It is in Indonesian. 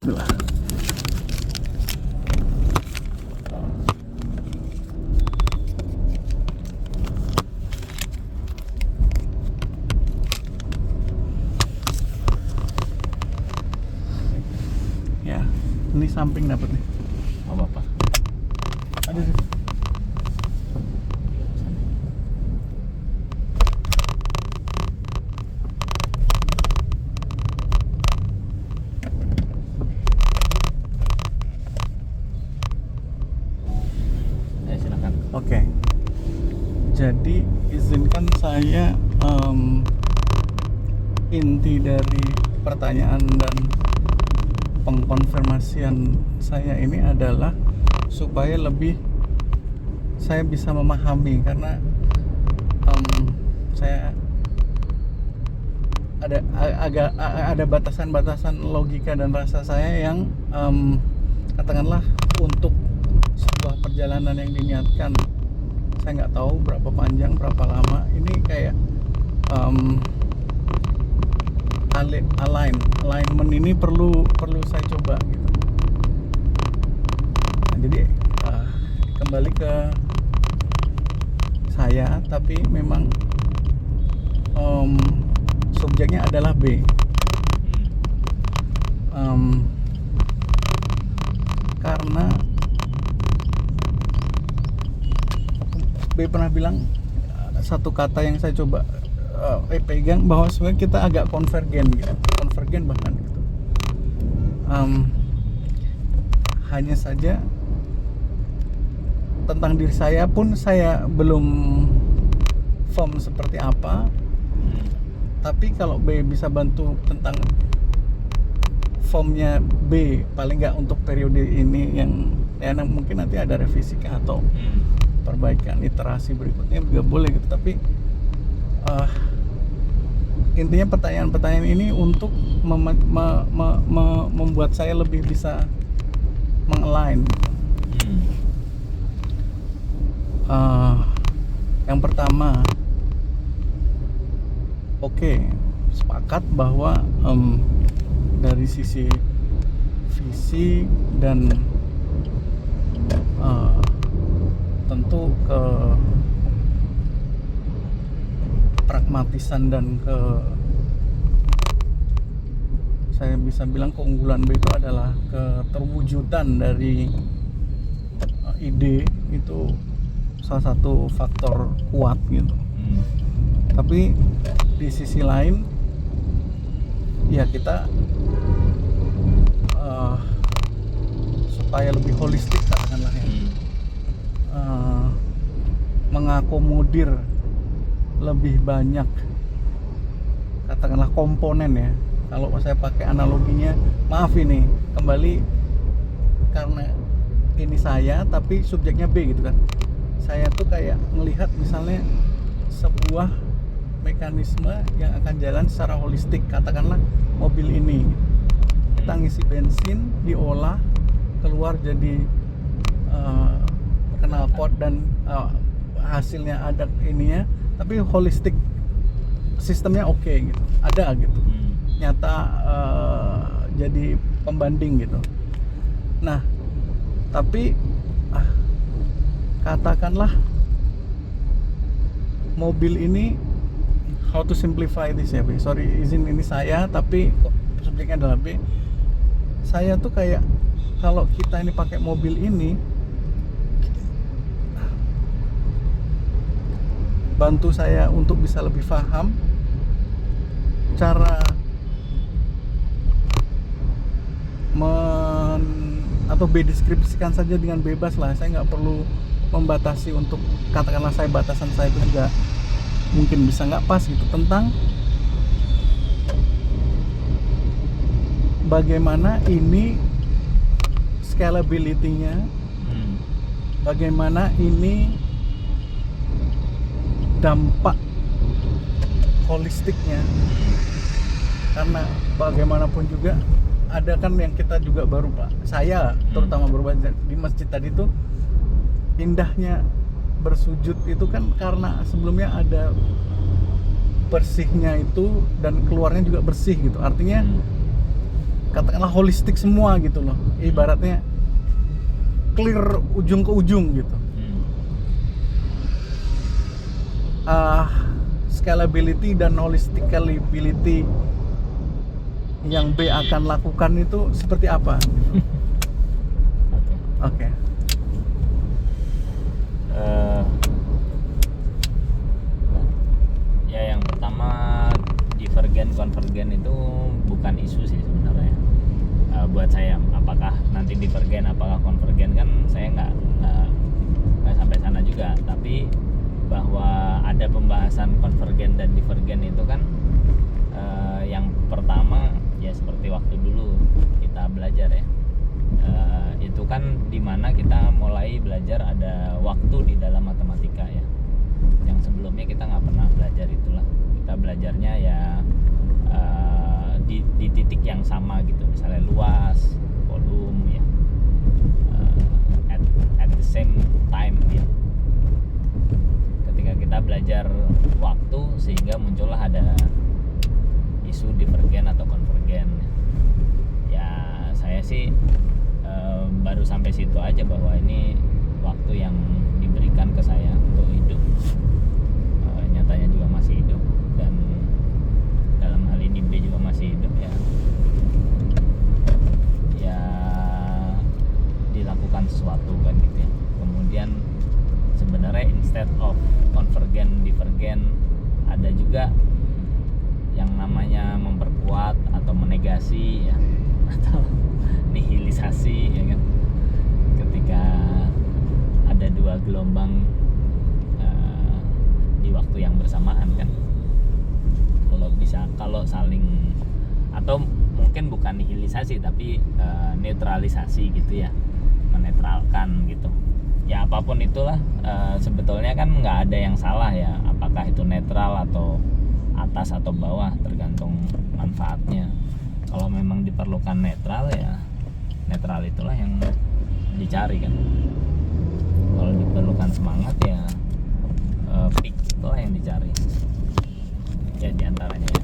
Bismillah. Ya, ini samping dapat nih. Nggak apa-apa. Ada sih. Ya, silakan. Oke. Jadi izinkan saya inti dari pertanyaan dan pengkonfirmasian saya ini adalah supaya lebih saya bisa memahami, karena saya ada batasan-batasan logika dan rasa saya yang katakanlah untuk sebuah perjalanan yang diniatkan, saya nggak tahu berapa panjang berapa lama ini, kayak alignment ini perlu saya coba gitu. Nah, jadi kembali ke saya, tapi memang subjeknya adalah B. Karena B pernah bilang satu kata yang saya coba pegang, bahwa sebenarnya kita agak konvergen bahkan gitu. Hanya saja tentang diri saya pun saya belum firm seperti apa, tapi kalau B bisa bantu tentang formnya B, paling nggak untuk periode ini yang ya mungkin nanti ada revisi atau perbaikan iterasi berikutnya juga boleh gitu. Tapi intinya pertanyaan-pertanyaan ini untuk membuat saya lebih bisa mengalign. Yang pertama, sepakat bahwa dari sisi visi dan tentu ke pragmatisan dan saya bisa bilang keunggulan B itu adalah keterwujudan dari ide, itu salah satu faktor kuat gitu. Tapi di sisi lain ya kita supaya lebih holistik katakanlah ya, mengakomodir lebih banyak katakanlah komponen ya. Kalau saya pakai analoginya, maaf ini kembali karena ini saya tapi subjeknya B gitu kan. Saya tuh kayak melihat misalnya sebuah mekanisme yang akan jalan secara holistik. Katakanlah mobil ini kita ngisi bensin, diolah, keluar jadi knalpot dan hasilnya ada ininya, tapi holistik sistemnya oke gitu, ada gitu, nyata jadi pembanding gitu. Nah tapi katakanlah mobil ini, how to simplify this ya B, sorry izin ini saya tapi subjeknya adalah B. Saya tuh kayak kalau kita ini pakai mobil ini, bantu saya untuk bisa lebih paham cara atau deskripsikan saja dengan bebas lah. Saya nggak perlu membatasi untuk katakanlah batasan saya itu juga mungkin bisa nggak pas gitu, tentang bagaimana ini scalability-nya, bagaimana ini dampak holistiknya, karena bagaimanapun juga ada kan yang kita juga baru saya terutama baru di masjid tadi tuh, indahnya bersujud itu kan karena sebelumnya ada bersihnya itu dan keluarnya juga bersih gitu. Artinya katakanlah holistik semua gitu loh, ibaratnya clear ujung ke ujung gitu. Scalability dan holisticability yang B akan lakukan itu seperti apa? Oke. Ya yang pertama, divergen konvergen itu bukan isu sih sebenarnya. Buat saya, apakah nanti divergen apakah konvergen kan saya nggak sampai sana juga, tapi bahwa ada pembahasan konvergen dan divergen itu kan yang pertama ya seperti waktu dulu kita belajar ya, itu kan dimana kita mulai belajar ada waktu di dalam matematika ya, yang sebelumnya kita nggak pernah belajar itulah. Kita belajarnya ya di titik yang sama gitu, misalnya luas, volume ya, at the same time ya. Ketika kita belajar waktu sehingga muncullah ada isu divergen atau konvergen. Ya saya sih baru sampai situ aja, bahwa ini waktu yang diberikan ke saya untuk hidup, nyatanya juga masih hidup, dan dalam hal ini B juga masih hidup ya dilakukan sesuatu kan gitu ya. Kemudian sebenarnya instead of konvergen divergen ada juga yang namanya memperkuat atau menegasi ya, atau nihilisasi ya kan, ketika ada dua gelombang di waktu yang bersamaan kan. Kalau saling, atau mungkin bukan nihilisasi tapi neutralisasi gitu ya, menetralkan gitu ya, apapun itulah. Sebetulnya kan nggak ada yang salah ya, apakah itu netral atau atas atau bawah, tergantung manfaatnya. Kalau memang diperlukan netral ya netral itulah yang dicari kan. Kalau diperlukan semangat ya peak itulah yang dicari ya, diantaranya.